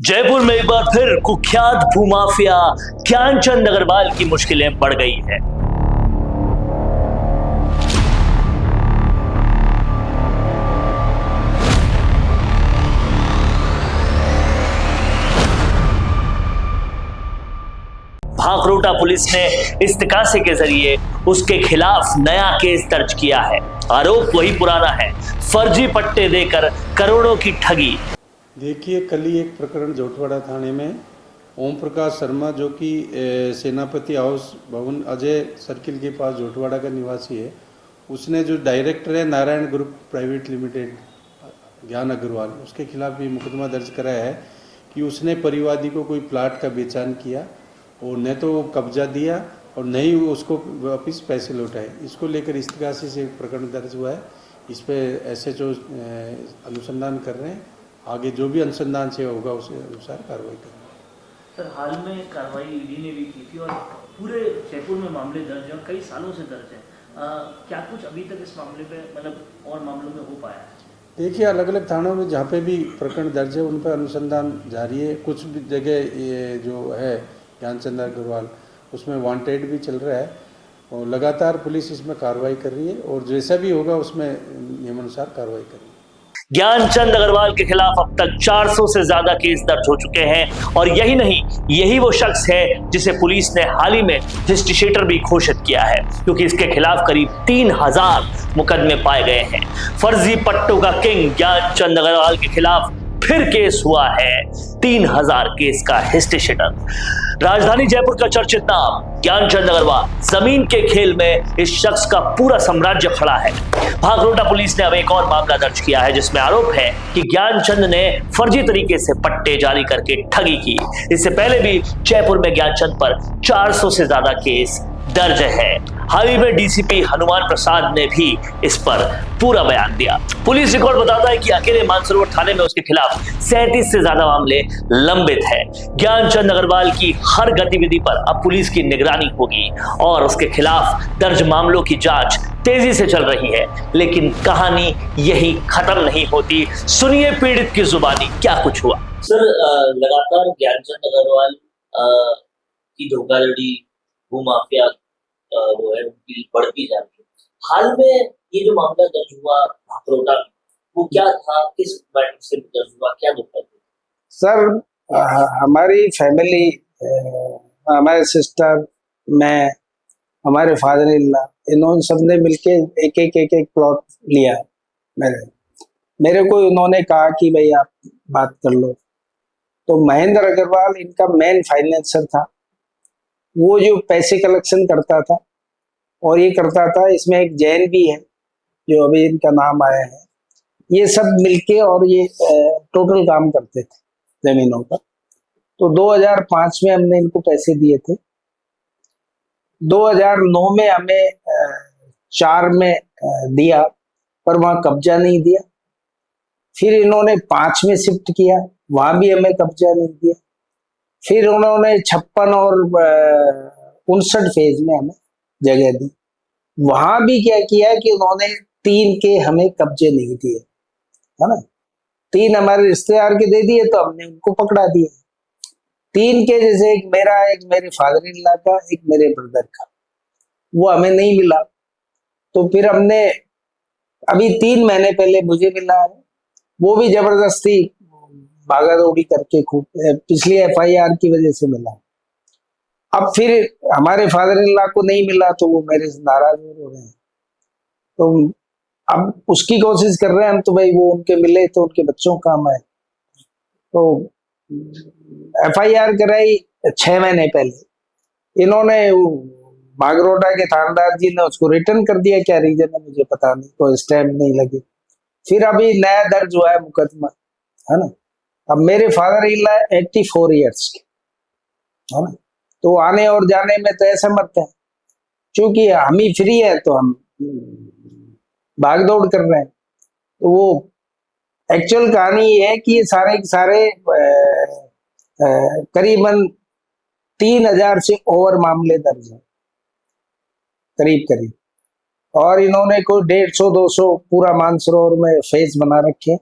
जयपुर में एक बार फिर कुख्यात भूमाफिया ज्ञानचंद अग्रवाल की मुश्किलें बढ़ गई है। भांकरोटा पुलिस ने इस्तिकासे के जरिए उसके खिलाफ नया केस दर्ज किया है। आरोप वही पुराना है, फर्जी पट्टे देकर करोड़ों की ठगी। देखिए, कल ही एक प्रकरण जोटवाड़ा थाने में ओम प्रकाश शर्मा, जो कि सेनापति हाउस भवन अजय सर्किल के पास जोटवाड़ा का निवासी है, उसने जो डायरेक्टर है नारायण ग्रुप प्राइवेट लिमिटेड ज्ञान अग्रवाल, उसके खिलाफ भी मुकदमा दर्ज कराया है कि उसने परिवादी को कोई प्लाट का बेचान किया और न तो कब्जा दिया और न ही उसको वापस पैसे लौटाए। इसको लेकर इस्तिकासे से एक प्रकरण दर्ज हुआ है। इस पर SHO अनुसंधान कर रहे हैं। आगे जो भी अनुसंधान से होगा उसके अनुसार कार्रवाई करेंगे। सर, हाल में कार्रवाई ED ने भी की थी और पूरे जयपुर में मामले दर्ज हैं और कई सालों से दर्ज हैं। क्या कुछ अभी तक इस मामले पे मतलब और मामलों में हो पाया है? देखिए, अलग अलग थानों में जहाँ पे भी प्रकरण दर्ज है उन पर अनुसंधान जारी है। कुछ भी जगह ये जो है ज्ञानचंद अग्रवाल, उसमें वांटेड भी चल रहा है और लगातार पुलिस इसमें कार्रवाई कर रही है और जैसा भी होगा उसमें नियमानुसार कार्रवाई करेगी। ज्ञानचंद अग्रवाल के खिलाफ अब तक 400 से ज्यादा केस दर्ज हो चुके हैं और यही नहीं, यही वो शख्स है जिसे पुलिस ने हाल ही में हिस्ट्रीशीटर भी घोषित किया है, क्योंकि इसके खिलाफ करीब 3000 मुकदमे पाए गए हैं। फर्जी पट्टों का किंग ज्ञानचंद अग्रवाल के खिलाफ फिर केस हुआ है 3000 केस का हिस्ट्रीशीटर। राजधानी जयपुर का चर्चित नाम ज्ञानचंद अग्रवाल, जमीन के खेल में इस शख्स का पूरा साम्राज्य खड़ा है। भांकरोटा पुलिस ने अब एक और मामला दर्ज किया है जिसमें आरोप है कि ज्ञानचंद ने फर्जी तरीके से पट्टे जारी करके ठगी की। इससे पहले भी जयपुर में ज्ञानचंद पर 400 से ज्यादा केस दर्ज है। हाल ही में DCP हनुमान प्रसाद ने भी इस पर पूरा बयान दिया। पुलिस रिकॉर्ड बताता है कि अकेले मानसरोवर थाने में उसके खिलाफ 37 से ज्यादा मामले लंबित है। ज्ञानचंद अग्रवाल की हर गतिविधि पर अब पुलिस की निगरानी होगी और उसके खिलाफ दर्ज मामलों की जांच तेजी से चल रही है। लेकिन कहानी यही खत्म नहीं होती। सुनिए पीड़ित की जुबानी क्या कुछ हुआ। सर, लगातार ज्ञानचंद अग्रवाल की धोखाधड़ी, भूमाफिया वो है उनकी बढ़ती जा रही है। हाल में ये जो मामला दर्ज हुआ भांकरोटा में, वो क्या था, किस मैटर से दर्ज हुआ, क्या दुख है? सर, हमारी फैमिली, हमारे सिस्टर, मैं, हमारे फादर इन लॉ, इन्होंने सबने मिलके एक प्लॉट लिया। मेरे को इन्होंने कहा कि भाई आप बात कर लो। तो महेंद्र अग्रवाल इनका मेन फाइनेंसर था, वो जो पैसे कलेक्शन करता था और ये करता था। इसमें एक जैन भी है जो अभी इनका नाम आया है। ये सब मिलके और ये टोटल काम करते थे जमीनों का। तो 2005 में हमने इनको पैसे दिए थे। 2009 में हमें 4 में दिया, पर वहां कब्जा नहीं दिया। फिर इन्होंने 5 में शिफ्ट किया, वहां भी हमें कब्जा नहीं दिया। फिर उन्होंने 56 और 59 फेज में हमें जगह दी। वहां भी क्या किया कि उन्होंने 3 के हमें कब्जे नहीं दिए, है ना। 3 हमारे रिश्तेदार के दे दिए तो हमने उनको पकड़ा दिया। 3 के जैसे एक मेरा, एक मेरे फादर इन लॉ का, एक मेरे ब्रदर का, वो हमें नहीं मिला। तो फिर हमने अभी 3 महीने पहले मुझे मिला है, वो भी जबरदस्ती भागा दौड़ी करके खूब, पिछली FIR की वजह से मिला। अब फिर हमारे फादर इन लॉ को नहीं मिला तो वो मेरे से नाराज हो रहे हैं। तो अब उसकी कोशिश कर रहे हैं हम, तो भाई वो उनके मिले तो उनके बच्चों का काम है। तो FIR कराई 6 महीने पहले। इन्होंने भांकरोटा के थानेदार जी ने उसको रिटर्न कर दिया। क्या रीजन है मुझे पता नहीं, कोई स्टैम्प नहीं लगी। फिर अभी नया दर्ज हुआ है मुकदमा, है ना। अब मेरे फादर इन लॉ 84 ईयर्स के, है ना। तो आने और जाने में तो ऐसा मत है, क्योंकि हम ही फ्री है तो हम भाग दौड़ कर रहे हैं। तो वो एक्चुअल कहानी ये है कि ये सारे के सारे करीबन 3000 से ओवर मामले दर्ज हैं, करीब। और इन्होंने कोई 150-200 पूरा मानसरोवर में फेस बना रखे।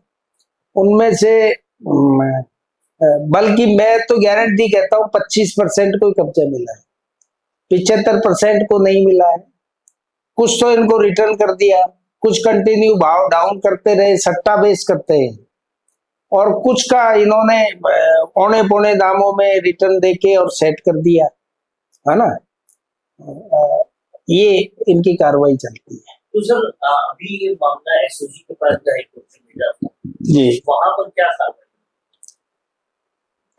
उनमें से बल्कि मैं तो गारंटी कहता हूँ 25% को ही कब्जा मिला है, 75% को नहीं मिला है। कुछ तो इनको रिटर्न कर दिया, कुछ कंटिन्यू भाव डाउन करते रहे, सट्टा बेच करते हैं, और कुछ का इन्होंने औने पौने दामों में रिटर्न देके और सेट कर दिया, है ना। ये इनकी कार्रवाई चलती है। तो सर अभी ये मामला एसओजी के पास हाईकोर्ट से भेजा था जी, वहां पर क्या कार्रवाई?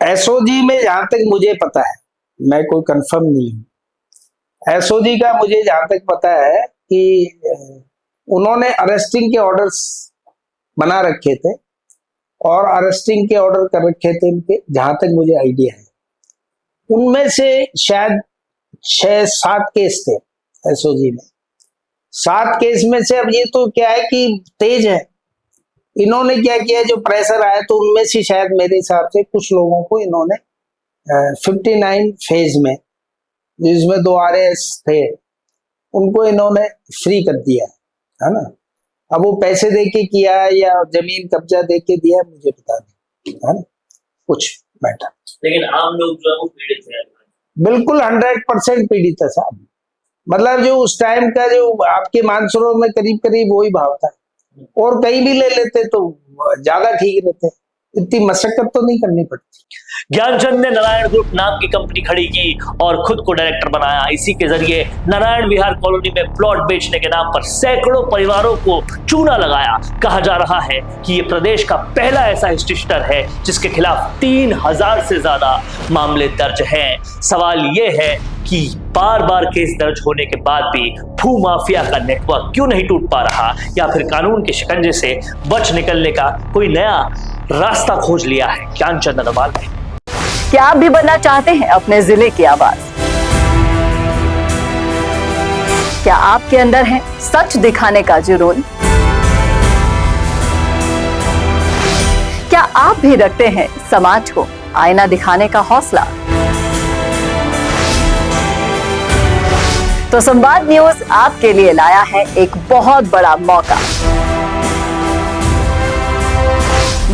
एसओजी में जहां तक मुझे पता है, मैं कोई कंफर्म नहीं हूँ, एसओजी का मुझे जहां तक पता है कि उन्होंने अरेस्टिंग के ऑर्डर्स बना रखे थे और अरेस्टिंग के ऑर्डर कर रखे थे इनके, जहां तक मुझे आइडिया है। उनमें से शायद 6-7 केस थे एसओजी में। 7 केस में से अब ये तो क्या है कि तेज है, इन्होंने क्या किया, जो प्रेशर आया तो उनमें से शायद मेरे हिसाब से कुछ लोगों को इन्होंने 59 फेज में, जिसमें 2 RAS थे, उनको इन्होंने फ्री कर दिया, है ना। अब वो पैसे देके किया या जमीन कब्जा देके दिया मुझे पता नहीं, है ना, कुछ मैटर। लेकिन आम लोग जो है वो पीड़ित है। बिल्कुल 100% पीड़ित है साहब। मतलब जो उस टाइम का जो आपके मानसरोवर में करीब करीब वही भाव था, और कहीं भी ले लेते तो ज्यादा ठीक रहते, इतनी मशक्कत तो नहीं करनी पड़ती। ज्ञानचंद ने नारायण ग्रुप नाम की कंपनी खड़ी की और खुद को डायरेक्टर बनाया। इसी के जरिए नारायण विहार कॉलोनी में प्लॉट बेचने के नाम पर सैकड़ों परिवारों को चूना लगाया। कहा जा रहा है कि ये प्रदेश का पहला ऐसा हिस्ट्रीशीटर है जिसके खिलाफ 3000 से ज्यादा मामले दर्ज हैं। सवाल ये है कि बार बार केस दर्ज होने के बाद भी भू माफिया का नेटवर्क क्यों नहीं टूट पा रहा, या फिर कानून के शिकंजे से बच निकलने का कोई नया रास्ता खोज लिया है ज्ञानचंद अग्रवाल ने। क्या आप भी बनना चाहते हैं अपने जिले की आवाज? क्या आपके अंदर है सच दिखाने का जुनून? क्या आप भी रखते हैं समाज को आईना दिखाने का हौसला? तो संवाद न्यूज आपके लिए लाया है एक बहुत बड़ा मौका।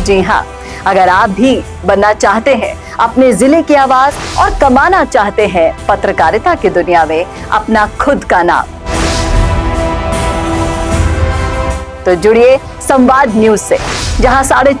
जी हां, अगर आप भी बनना चाहते हैं अपने जिले की आवाज और कमाना चाहते हैं पत्रकारिता की दुनिया में अपना खुद का नाम, तो जुड़िए संवाद न्यूज से, जहां 4.5